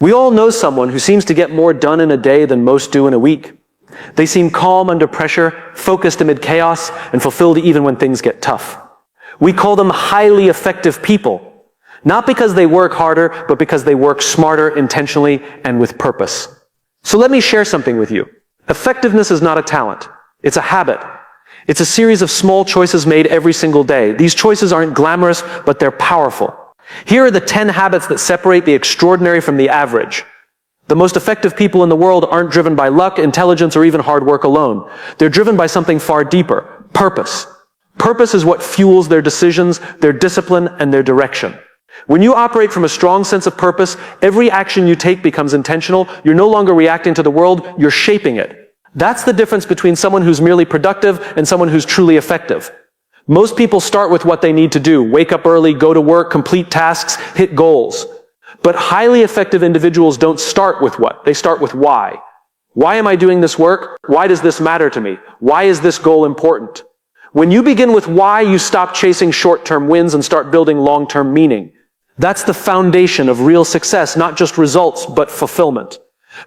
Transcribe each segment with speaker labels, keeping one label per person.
Speaker 1: We all know someone who seems to get more done in a day than most do in a week. They seem calm under pressure, focused amid chaos, and fulfilled even when things get tough. We call them highly effective people, not because they work harder, but because they work smarter, intentionally, and with purpose. So let me share something with you. Effectiveness is not a talent. It's a habit. It's a series of small choices made every single day. These choices aren't glamorous, but they're powerful. Here are the 10 habits that separate the extraordinary from the average. The most effective people in the world aren't driven by luck, intelligence, or even hard work alone. They're driven by something far deeper: purpose. Purpose is what fuels their decisions, their discipline, and their direction. When you operate from a strong sense of purpose, every action you take becomes intentional. You're no longer reacting to the world, you're shaping it. That's the difference between someone who's merely productive and someone who's truly effective. Most people start with what they need to do: wake up early, go to work, complete tasks, hit goals. But highly effective individuals don't start with what? They start with why. Why am I doing this work? Why does this matter to me? Why is this goal important? When you begin with why, you stop chasing short-term wins and start building long-term meaning. That's the foundation of real success, not just results, but fulfillment.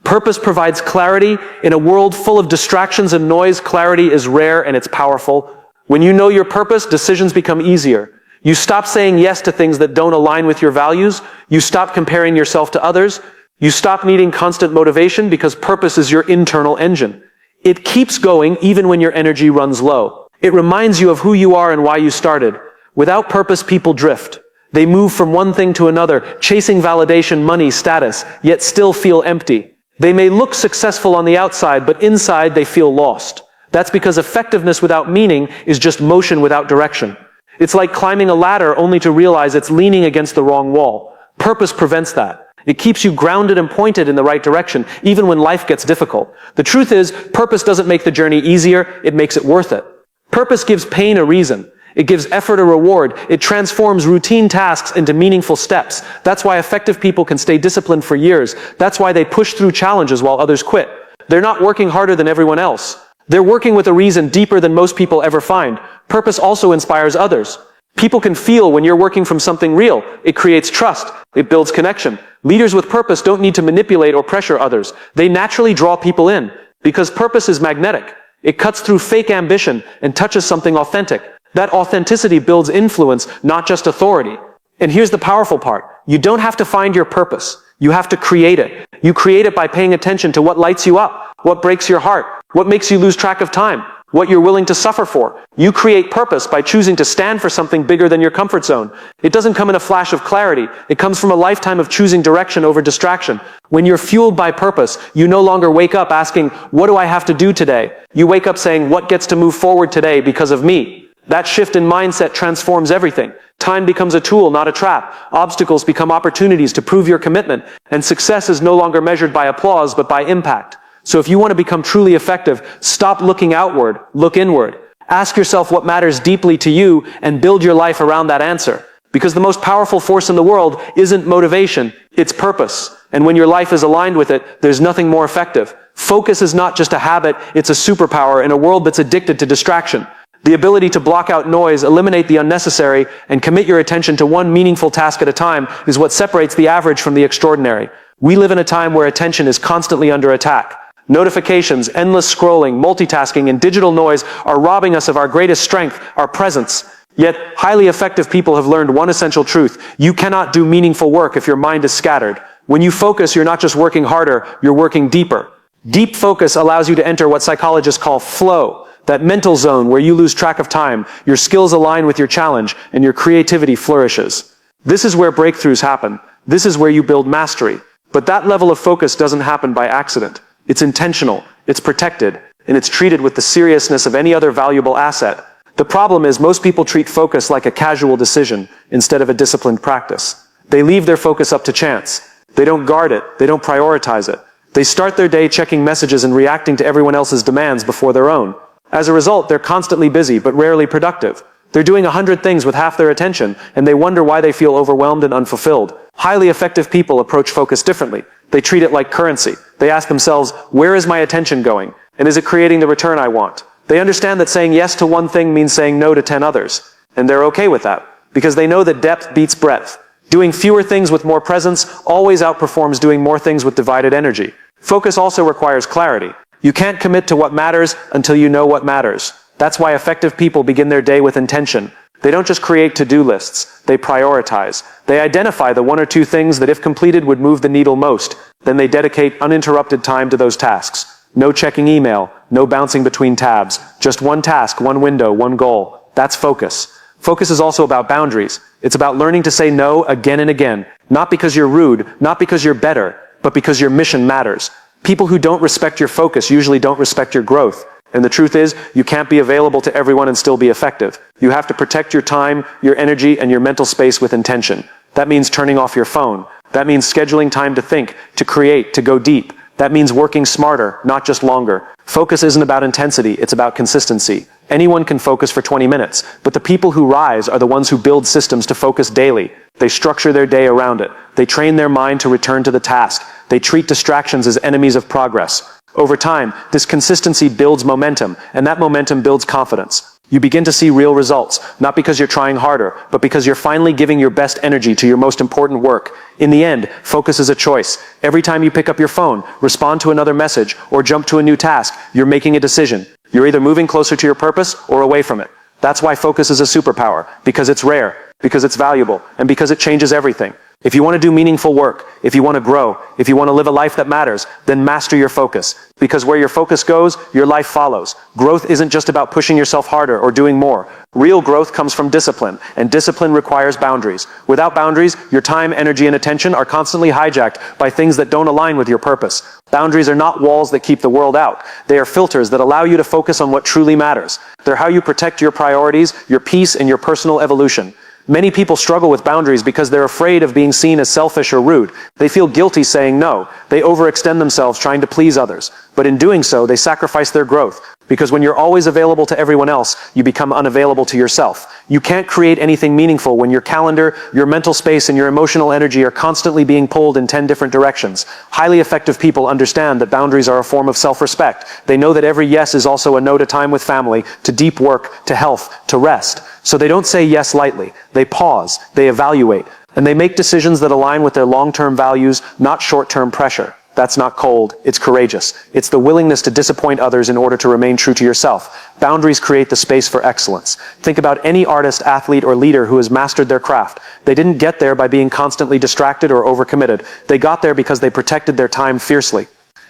Speaker 1: Purpose provides clarity. In a world full of distractions and noise, clarity is rare and it's powerful. When you know your purpose, decisions become easier. You stop saying yes to things that don't align with your values. You stop comparing yourself to others. You stop needing constant motivation because purpose is your internal engine. It keeps going even when your energy runs low. It reminds you of who you are and why you started. Without purpose, people drift. They move from one thing to another, chasing validation, money, status, yet still feel empty. They may look successful on the outside, but inside they feel lost. That's because effectiveness without meaning is just motion without direction. It's like climbing a ladder only to realize it's leaning against the wrong wall. Purpose prevents that. It keeps you grounded and pointed in the right direction, even when life gets difficult. The truth is, purpose doesn't make the journey easier, it makes it worth it. Purpose gives pain a reason. It gives effort a reward. It transforms routine tasks into meaningful steps. That's why effective people can stay disciplined for years. That's why they push through challenges while others quit. They're not working harder than everyone else. They're working with a reason deeper than most people ever find. Purpose also inspires others. People can feel when you're working from something real. It creates trust. It builds connection. Leaders with purpose don't need to manipulate or pressure others. They naturally draw people in, because purpose is magnetic. It cuts through fake ambition and touches something authentic. That authenticity builds influence, not just authority. And here's the powerful part. You don't have to find your purpose. You have to create it. You create it by paying attention to what lights you up, what breaks your heart, what makes you lose track of time, what you're willing to suffer for. You create purpose by choosing to stand for something bigger than your comfort zone. It doesn't come in a flash of clarity. It comes from a lifetime of choosing direction over distraction. When you're fueled by purpose, you no longer wake up asking, what do I have to do today? You wake up saying, what gets to move forward today because of me? That shift in mindset transforms everything. Time becomes a tool, not a trap. Obstacles become opportunities to prove your commitment. And success is no longer measured by applause, but by impact. So if you want to become truly effective, stop looking outward, look inward. Ask yourself what matters deeply to you and build your life around that answer. Because the most powerful force in the world isn't motivation, it's purpose. And when your life is aligned with it, there's nothing more effective. Focus is not just a habit, it's a superpower in a world that's addicted to distraction. The ability to block out noise, eliminate the unnecessary, and commit your attention to one meaningful task at a time is what separates the average from the extraordinary. We live in a time where attention is constantly under attack. Notifications, endless scrolling, multitasking, and digital noise are robbing us of our greatest strength, our presence. Yet, highly effective people have learned one essential truth. You cannot do meaningful work if your mind is scattered. When you focus, you're not just working harder, you're working deeper. Deep focus allows you to enter what psychologists call flow, that mental zone where you lose track of time, your skills align with your challenge, and your creativity flourishes. This is where breakthroughs happen. This is where you build mastery. But that level of focus doesn't happen by accident. It's intentional, it's protected, and it's treated with the seriousness of any other valuable asset. The problem is most people treat focus like a casual decision instead of a disciplined practice. They leave their focus up to chance. They don't guard it. They don't prioritize it. They start their day checking messages and reacting to everyone else's demands before their own. As a result, they're constantly busy, but rarely productive. They're doing 100 things with half their attention, and they wonder why they feel overwhelmed and unfulfilled. Highly effective people approach focus differently. They treat it like currency. They ask themselves, where is my attention going? And is it creating the return I want? They understand that saying yes to one thing means saying no to 10 others. And they're okay with that, because they know that depth beats breadth. Doing fewer things with more presence always outperforms doing more things with divided energy. Focus also requires clarity. You can't commit to what matters until you know what matters. That's why effective people begin their day with intention. They don't just create to-do lists, they prioritize. They identify the one or two things that, if completed, would move the needle most. Then they dedicate uninterrupted time to those tasks. No checking email, no bouncing between tabs. Just one task, one window, one goal. That's focus. Focus is also about boundaries. It's about learning to say no again and again. Not because you're rude, not because you're better, but because your mission matters. People who don't respect your focus usually don't respect your growth. And the truth is, you can't be available to everyone and still be effective. You have to protect your time, your energy, and your mental space with intention. That means turning off your phone. That means scheduling time to think, to create, to go deep. That means working smarter, not just longer. Focus isn't about intensity, it's about consistency. Anyone can focus for 20 minutes, but the people who rise are the ones who build systems to focus daily. They structure their day around it. They train their mind to return to the task. They treat distractions as enemies of progress. Over time, this consistency builds momentum, and that momentum builds confidence. You begin to see real results, not because you're trying harder, but because you're finally giving your best energy to your most important work. In the end, focus is a choice. Every time you pick up your phone, respond to another message, or jump to a new task, you're making a decision. You're either moving closer to your purpose or away from it. That's why focus is a superpower, because it's rare, because it's valuable, and because it changes everything. If you want to do meaningful work, if you want to grow, if you want to live a life that matters, then master your focus. Because where your focus goes, your life follows. Growth isn't just about pushing yourself harder or doing more. Real growth comes from discipline, and discipline requires boundaries. Without boundaries, your time, energy, and attention are constantly hijacked by things that don't align with your purpose. Boundaries are not walls that keep the world out. They are filters that allow you to focus on what truly matters. They're how you protect your priorities, your peace, and your personal evolution. Many people struggle with boundaries because they're afraid of being seen as selfish or rude. They feel guilty saying no. They overextend themselves trying to please others. But in doing so, they sacrifice their growth. Because when you're always available to everyone else, you become unavailable to yourself. You can't create anything meaningful when your calendar, your mental space, and your emotional energy are constantly being pulled in 10 different directions. Highly effective people understand that boundaries are a form of self-respect. They know that every yes is also a no to time with family, to deep work, to health, to rest. So they don't say yes lightly. They pause, they evaluate, and they make decisions that align with their long-term values, not short-term pressure. That's not cold, it's courageous. It's the willingness to disappoint others in order to remain true to yourself. Boundaries create the space for excellence. Think about any artist, athlete, or leader who has mastered their craft. They didn't get there by being constantly distracted or overcommitted. They got there because they protected their time fiercely.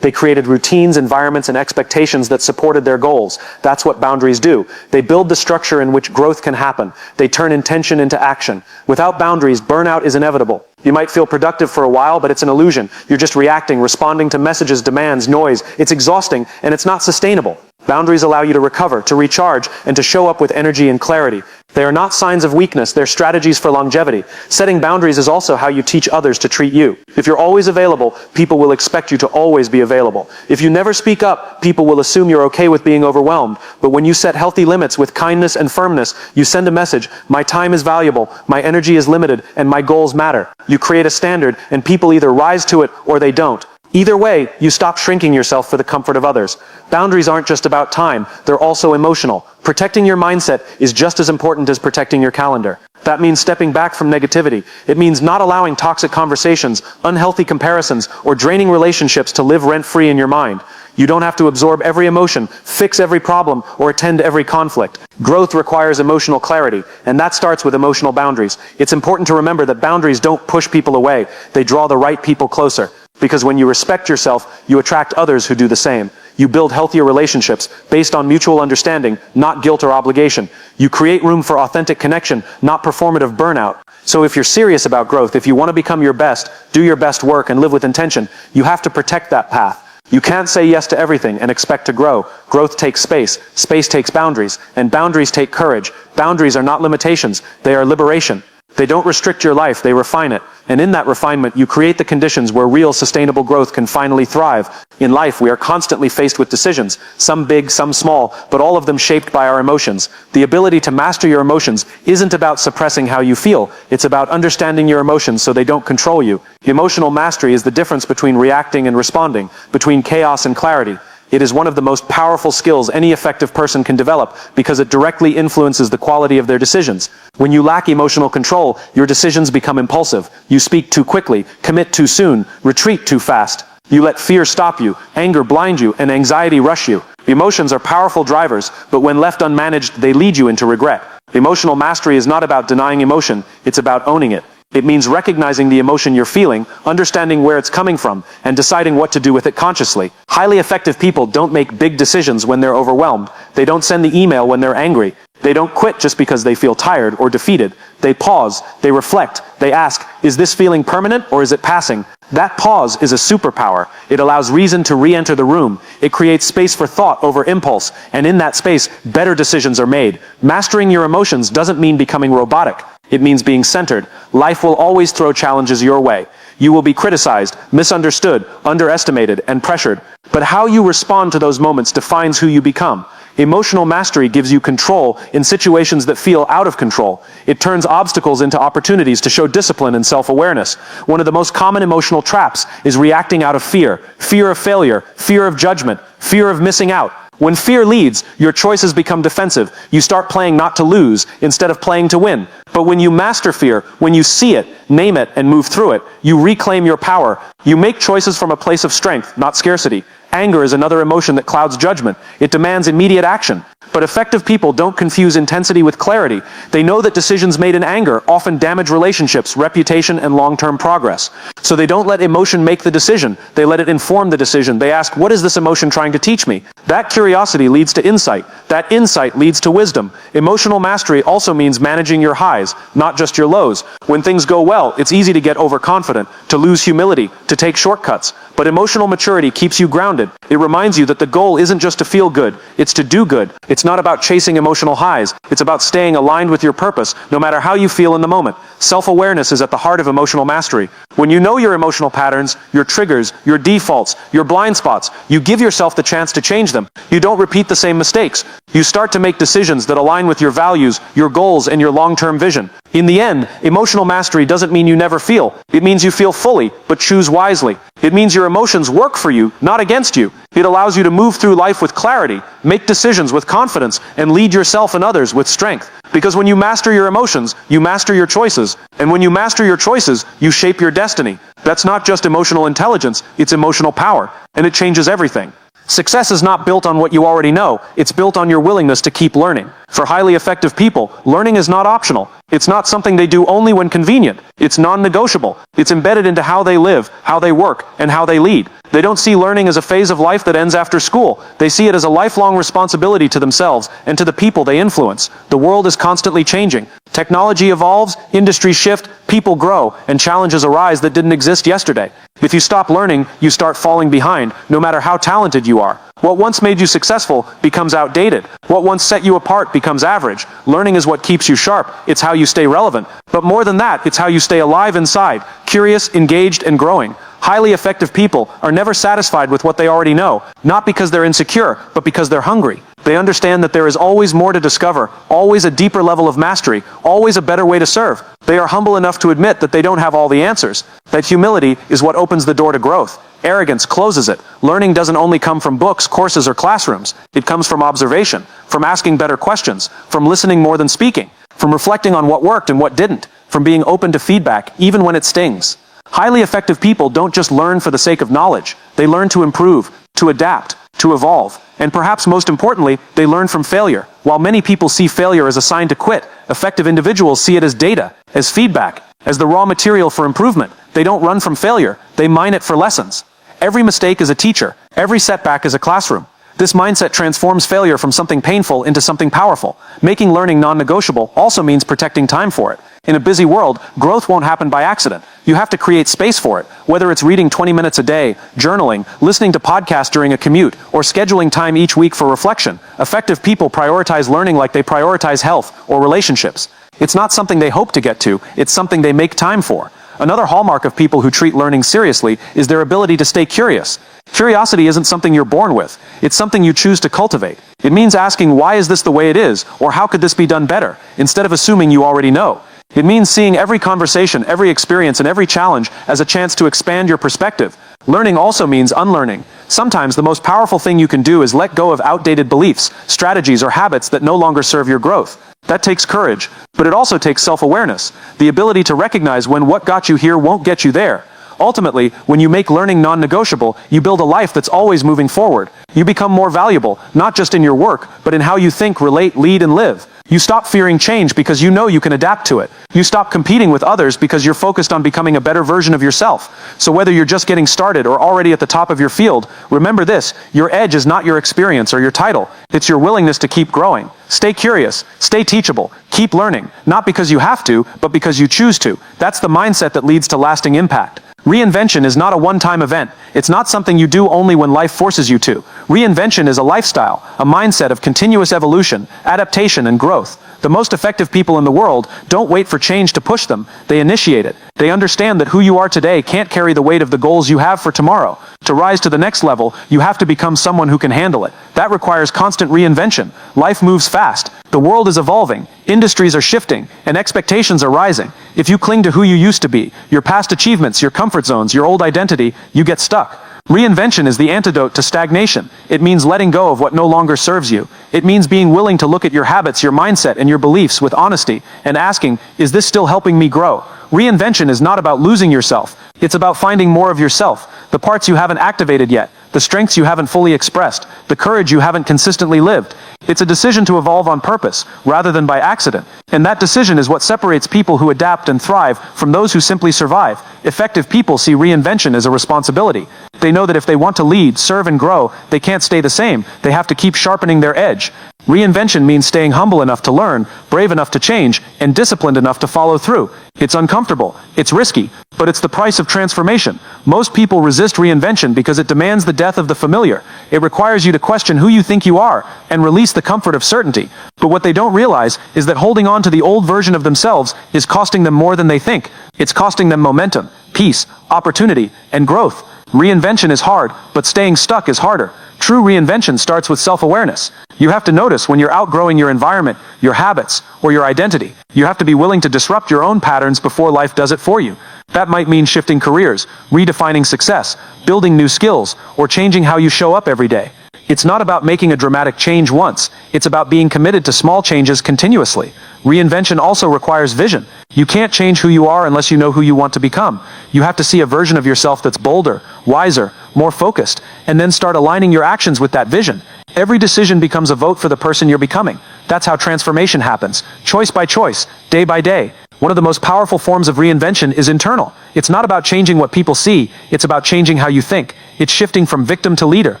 Speaker 1: They created routines, environments, and expectations that supported their goals. That's what boundaries do. They build the structure in which growth can happen. They turn intention into action. Without boundaries, burnout is inevitable. You might feel productive for a while, but it's an illusion. You're just reacting, responding to messages, demands, noise. It's exhausting, and it's not sustainable. Boundaries allow you to recover, to recharge, and to show up with energy and clarity. They are not signs of weakness, they're strategies for longevity. Setting boundaries is also how you teach others to treat you. If you're always available, people will expect you to always be available. If you never speak up, people will assume you're okay with being overwhelmed. But when you set healthy limits with kindness and firmness, you send a message: my time is valuable, my energy is limited, and my goals matter. You create a standard, and people either rise to it or they don't. Either way, you stop shrinking yourself for the comfort of others. Boundaries aren't just about time, they're also emotional. Protecting your mindset is just as important as protecting your calendar. That means stepping back from negativity. It means not allowing toxic conversations, unhealthy comparisons, or draining relationships to live rent-free in your mind. You don't have to absorb every emotion, fix every problem, or attend to every conflict. Growth requires emotional clarity, and that starts with emotional boundaries. It's important to remember that boundaries don't push people away, they draw the right people closer. Because when you respect yourself, you attract others who do the same. You build healthier relationships based on mutual understanding, not guilt or obligation. You create room for authentic connection, not performative burnout. So if you're serious about growth, if you want to become your best, do your best work, and live with intention, you have to protect that path. You can't say yes to everything and expect to grow. Growth takes space. Space takes boundaries. And boundaries take courage. Boundaries are not limitations. They are liberation. They don't restrict your life, they refine it. And in that refinement, you create the conditions where real sustainable growth can finally thrive. In life, we are constantly faced with decisions, some big, some small, but all of them shaped by our emotions. The ability to master your emotions isn't about suppressing how you feel. It's about understanding your emotions so they don't control you. Emotional mastery is the difference between reacting and responding, between chaos and clarity. It is one of the most powerful skills any effective person can develop because it directly influences the quality of their decisions. When you lack emotional control, your decisions become impulsive. You speak too quickly, commit too soon, retreat too fast. You let fear stop you, anger blind you, and anxiety rush you. Emotions are powerful drivers, but when left unmanaged, they lead you into regret. Emotional mastery is not about denying emotion, it's about owning it. It means recognizing the emotion you're feeling, understanding where it's coming from, and deciding what to do with it consciously. Highly effective people don't make big decisions when they're overwhelmed. They don't send the email when they're angry. They don't quit just because they feel tired or defeated. They pause, they reflect, they ask, is this feeling permanent or is it passing? That pause is a superpower. It allows reason to re-enter the room. It creates space for thought over impulse, and in that space, better decisions are made. Mastering your emotions doesn't mean becoming robotic. It means being centered. Life will always throw challenges your way. You will be criticized, misunderstood, underestimated, and pressured. But how you respond to those moments defines who you become. Emotional mastery gives you control in situations that feel out of control. It turns obstacles into opportunities to show discipline and self-awareness. One of the most common emotional traps is reacting out of fear. Fear of failure, fear of judgment, fear of missing out. When fear leads, your choices become defensive. You start playing not to lose instead of playing to win. But when you master fear, when you see it, name it, and move through it, you reclaim your power. You make choices from a place of strength, not scarcity. Anger is another emotion that clouds judgment. It demands immediate action. But effective people don't confuse intensity with clarity. They know that decisions made in anger often damage relationships, reputation, and long-term progress. So they don't let emotion make the decision. They let it inform the decision. They ask, what is this emotion trying to teach me? That curiosity leads to insight. That insight leads to wisdom. Emotional mastery also means managing your highs, not just your lows. When things go well, it's easy to get overconfident, to lose humility, to take shortcuts. But emotional maturity keeps you grounded. It reminds you that the goal isn't just to feel good, it's to do good. It's not about chasing emotional highs. It's about staying aligned with your purpose, no matter how you feel in the moment. Self-awareness is at the heart of emotional mastery. When you know your emotional patterns, your triggers, your defaults, your blind spots, you give yourself the chance to change them. You don't repeat the same mistakes. You start to make decisions that align with your values, your goals, and your long-term vision. In the end, emotional mastery doesn't mean you never feel. It means you feel fully, but choose wisely. It means your emotions work for you, not against you. It allows you to move through life with clarity, make decisions with confidence, and lead yourself and others with strength. Because when you master your emotions, you master your choices. And when you master your choices, you shape your destiny. That's not just emotional intelligence, it's emotional power. And it changes everything. Success is not built on what you already know, it's built on your willingness to keep learning. For highly effective people, learning is not optional. It's not something they do only when convenient. It's non-negotiable. It's embedded into how they live, how they work, and how they lead. They don't see learning as a phase of life that ends after school. They see it as a lifelong responsibility to themselves and to the people they influence. The world is constantly changing. Technology evolves, industries shift, people grow, and challenges arise that didn't exist yesterday. If you stop learning, you start falling behind, no matter how talented you are. What once made you successful becomes outdated. What once set you apart becomes average. Learning is what keeps you sharp. It's how you stay relevant. But more than that, it's how you stay alive inside, curious, engaged, and growing. Highly effective people are never satisfied with what they already know, not because they're insecure, but because they're hungry. They understand that there is always more to discover, always a deeper level of mastery, always a better way to serve. They are humble enough to admit that they don't have all the answers. That humility is what opens the door to growth. Arrogance closes it. Learning doesn't only come from books, courses, or classrooms. It comes from observation, from asking better questions, from listening more than speaking, from reflecting on what worked and what didn't, from being open to feedback, even when it stings. Highly effective people don't just learn for the sake of knowledge. They learn to improve, to adapt, to evolve. And perhaps most importantly, they learn from failure. While many people see failure as a sign to quit, effective individuals see it as data, as feedback, as the raw material for improvement. They don't run from failure. They mine it for lessons. Every mistake is a teacher. Every setback is a classroom. This mindset transforms failure from something painful into something powerful. Making learning non-negotiable also means protecting time for it. In a busy world, growth won't happen by accident. You have to create space for it, whether it's reading 20 minutes a day, journaling, listening to podcasts during a commute, or scheduling time each week for reflection. Effective people prioritize learning like they prioritize health or relationships. It's not something they hope to get to, it's something they make time for. Another hallmark of people who treat learning seriously is their ability to stay curious. Curiosity isn't something you're born with. It's something you choose to cultivate. It means asking, why is this the way it is? Or how could this be done better? Instead of assuming you already know. It means seeing every conversation, every experience, and every challenge as a chance to expand your perspective. Learning also means unlearning. Sometimes the most powerful thing you can do is let go of outdated beliefs, strategies, or habits that no longer serve your growth. That takes courage, but it also takes self-awareness, the ability to recognize when what got you here won't get you there. Ultimately, when you make learning non-negotiable, you build a life that's always moving forward. You become more valuable, not just in your work, but in how you think, relate, lead, and live. You stop fearing change because you know you can adapt to it. You stop competing with others because you're focused on becoming a better version of yourself. So whether you're just getting started or already at the top of your field, remember this: your edge is not your experience or your title. It's your willingness to keep growing. Stay curious, stay teachable, keep learning, not because you have to, but because you choose to. That's the mindset that leads to lasting impact. Reinvention is not a one-time event. It's not something you do only when life forces you to. Reinvention is a lifestyle, a mindset of continuous evolution, adaptation, and growth. The most effective people in the world don't wait for change to push them. They initiate it. They understand that who you are today can't carry the weight of the goals you have for tomorrow. To rise to the next level, you have to become someone who can handle it. That requires constant reinvention. Life moves fast. The world is evolving. Industries are shifting, and expectations are rising. If you cling to who you used to be, your past achievements, your comfort zones, your old identity, you get stuck. Reinvention is the antidote to stagnation. It means letting go of what no longer serves you. It means being willing to look at your habits, your mindset, and your beliefs with honesty and asking, is this still helping me grow? Reinvention is not about losing yourself. It's about finding more of yourself, the parts you haven't activated yet, the strengths you haven't fully expressed, the courage you haven't consistently lived. It's a decision to evolve on purpose, rather than by accident. And that decision is what separates people who adapt and thrive from those who simply survive. Effective people see reinvention as a responsibility. They know that if they want to lead, serve, and grow, they can't stay the same. They have to keep sharpening their edge. Reinvention means staying humble enough to learn, brave enough to change, and disciplined enough to follow through. It's uncomfortable, it's risky, but it's the price of transformation. Most people resist reinvention because it demands the death of the familiar. It requires you to question who you think you are and release the comfort of certainty. But what they don't realize is that holding on to the old version of themselves is costing them more than they think. It's costing them momentum, peace, opportunity, and growth. Reinvention is hard, but staying stuck is harder. True reinvention starts with self-awareness. You have to notice when you're outgrowing your environment, your habits, or your identity. You have to be willing to disrupt your own patterns before life does it for you. That might mean shifting careers, redefining success, building new skills, or changing how you show up every day. It's not about making a dramatic change once. It's about being committed to small changes continuously. Reinvention also requires vision. You can't change who you are unless you know who you want to become. You have to see a version of yourself that's bolder, wiser, more focused, and then start aligning your actions with that vision. Every decision becomes a vote for the person you're becoming. That's how transformation happens, choice by choice, day by day. One of the most powerful forms of reinvention is internal. It's not about changing what people see, it's about changing how you think. It's shifting from victim to leader,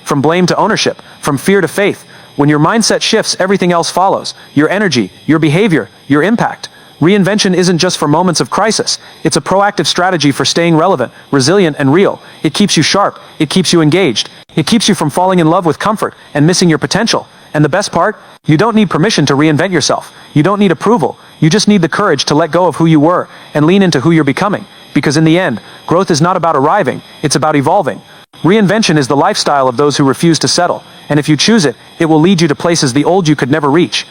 Speaker 1: from blame to ownership, from fear to faith. When your mindset shifts, everything else follows. Your energy, your behavior, your impact. Reinvention isn't just for moments of crisis. It's a proactive strategy for staying relevant, resilient, and real. It keeps you sharp. It keeps you engaged. It keeps you from falling in love with comfort and missing your potential. And the best part? You don't need permission to reinvent yourself. You don't need approval. You just need the courage to let go of who you were and lean into who you're becoming. Because in the end, growth is not about arriving, it's about evolving. Reinvention is the lifestyle of those who refuse to settle. And if you choose it, it will lead you to places the old you could never reach.